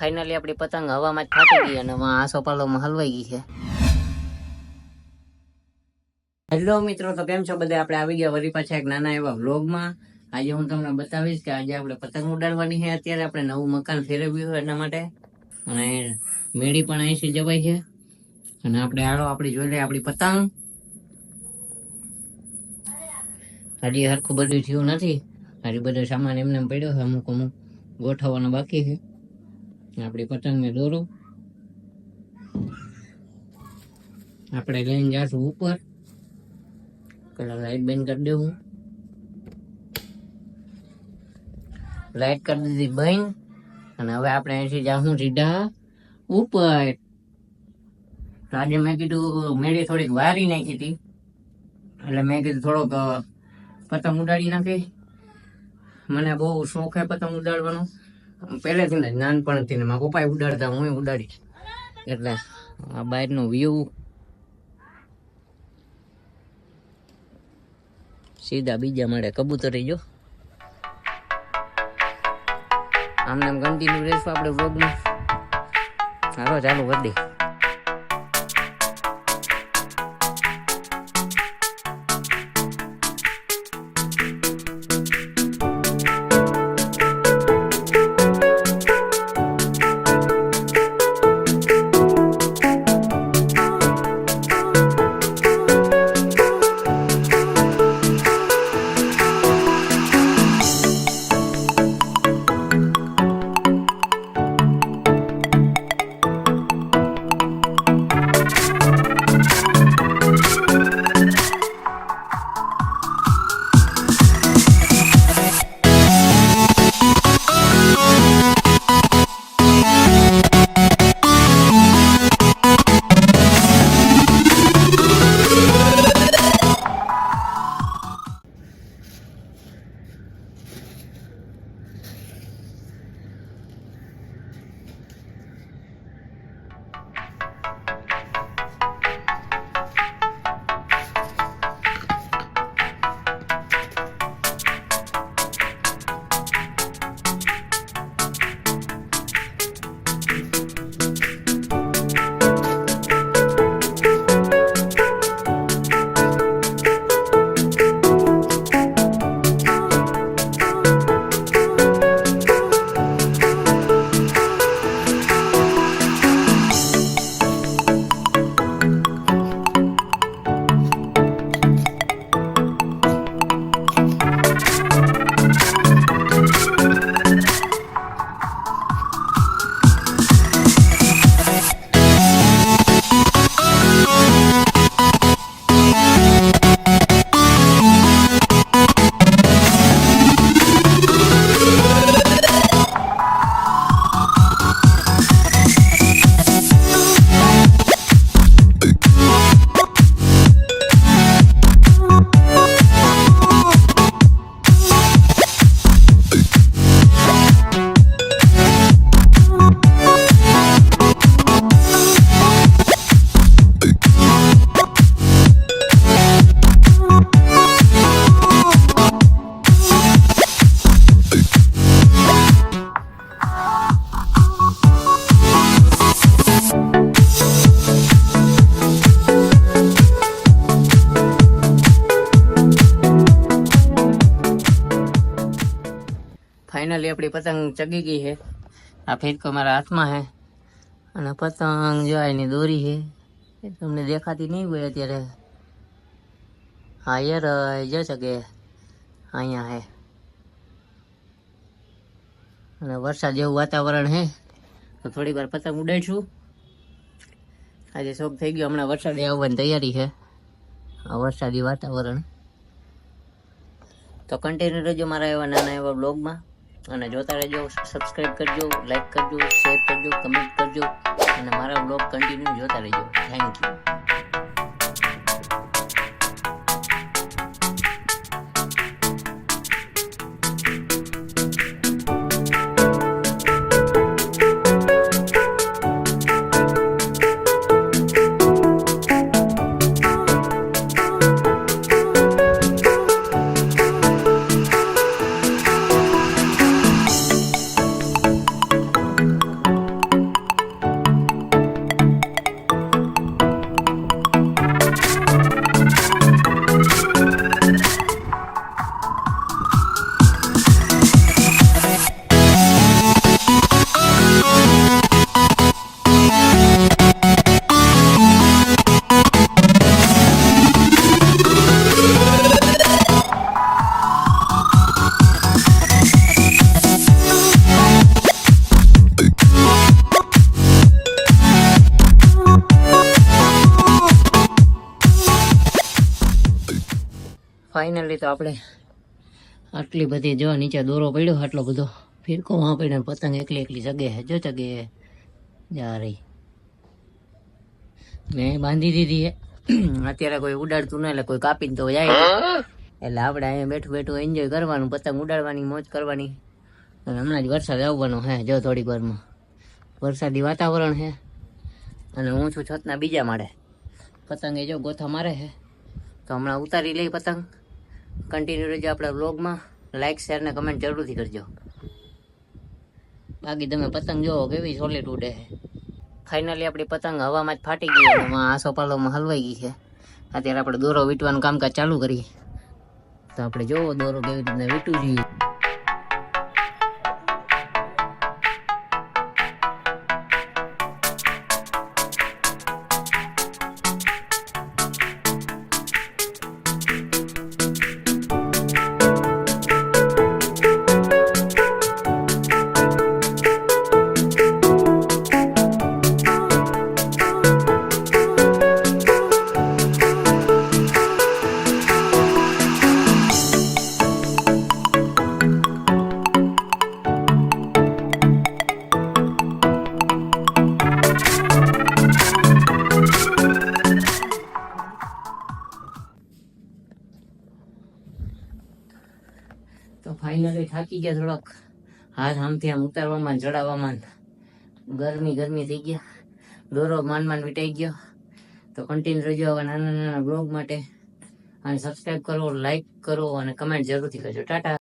Finally આપણી પતંગ હવામાં જ ફાટી ગઈ અને આસોપાલોમાં હલવાઈ ગઈ છે. હેલો મિત્રો, તો કેમ છો બધા? આપણે આવી ગયા વળી પાછા એક નાના એવા વ્લોગમાં. આજે હું તમને બતાવીશ કે આજે આપણે પતંગ ઉડાડવાની છે. અત્યારે આપણે નવું મકાન ફેરવ્યું એના માટે, અને મેળી પણ અહીંથી જવાય છે. અને આપણે હાલો આપણી જોઈ લઈએ આપણી પતંગ. હજી હરખું બધું થયું નથી, હજી બધો સામાન એમને પડ્યો છે, અમુક ગોઠવવાનો બાકી છે. આપણી પતંગને દોરું આપણે લઈને જાશું ઉપર. પેલા લાઈટ બંધ કરી દેવું. લાઈટ કરી દીધી બંધ, અને હવે આપણે અહીંથી જાશું સીધા ઉપર. આજે મેં કીધું મેળી થોડીક વારી નાખી હતી, એટલે મેં કીધું થોડોક પતંગ ઉડાડી નાખી. મને બહુ શોખ છે પતંગ ઉડાડવાનો, પહેલેથી જ નાનપણથી ને મારા પપ્પાએ ઉડાડતા, હું ઉડાડી. એટલે આ બહારનો વ્યૂ સીધા બીજા મળે કબૂતરી જો. આમને એમ કન્ટિન્યુ રહેશું આપણે વ્લોગમાં. હાલો ચાલુ કરી દે. ફાઇનલી આપણી પતંગ ચગી ગઈ છે. આ ફેરકો મારા હાથમાં છે, અને પતંગ જો એની દોરી છે, એ તમને દેખાતી નહીં હોય અત્યારે. હા યાર જશે કે અહીંયા છે, અને વરસાદ જેવું વાતાવરણ છે, તો થોડી વાર પતંગ ઉડાડશું. આજે શોખ થઈ ગયો, હમણાં વરસાદ આવવાની તૈયારી છે. આ વરસાદી વાતાવરણ. તો કન્ટિન્યુ રહેજો મારા એવા નાના એવા બ્લોગમાં, અને જોતા રહેજો. સબસ્ક્રાઈબ કરજો, લાઈક કરજો, શેર કરજો, કમેન્ટ કરજો, અને મારા બ્લોગ કન્ટિન્યુ જોતા રહેજો. Thank you. ફાઇનલી તો આપણે આટલી બધી જો નીચે દોરો પડ્યો આટલો બધો ફિરકો વાં પડ્યો, પતંગ એકલી એકલી જગે હે, જો જગે જા રહી. મેં બાંધી દીધી હે. અત્યારે કોઈ ઉડાડતું નહીં એટલે કોઈ કાપીને તો જાય, એટલે આપણે અહીંયા બેઠું બેઠું એન્જોય કરવાનું, પતંગ ઉડાડવાની, મોજ કરવાની. અને હમણાં જ વરસાદ આવવાનો હે, જો થોડીક વારમાં વરસાદી વાતાવરણ છે. અને હું છું છતના બીજા માળે, પતંગ એ જો ગોથા મારે છે. તો હમણાં ઉતારી લઈ પતંગ. કન્ટિન્યુ રહેજો આપણા વ્લોગમાં, લાઇક શેર ને કમેન્ટ જરૂરથી કરજો. બાકી તમે પતંગ જોવો કેવી સોલિડ ઉડે છે. ફાઇનલી આપણી પતંગ હવામાં જ ફાટી ગઈ અને એમાં આસોપાલોમાં હલવાઈ ગઈ છે. અત્યારે આપણે દોરો વીંટવાનું કામકાજ ચાલુ કરીએ. તો આપણે જોવો દોરો કેવી રીતના વીંટવું જોઈએ. તો ફાઇનલી થાકી ગયા થોડોક, હાથ આમથી આમ ઉતારવામાં ચડાવવામાં ગરમી થઈ ગયા, દોરો માંડ વીટાઈ ગયો. તો કન્ટિન્યુ રહેજો આવા નાના નાના બ્લોગ માટે, અને સબસ્ક્રાઈબ કરો, લાઈક કરો અને કમેન્ટ જરૂરથી કરજો. ટાટા.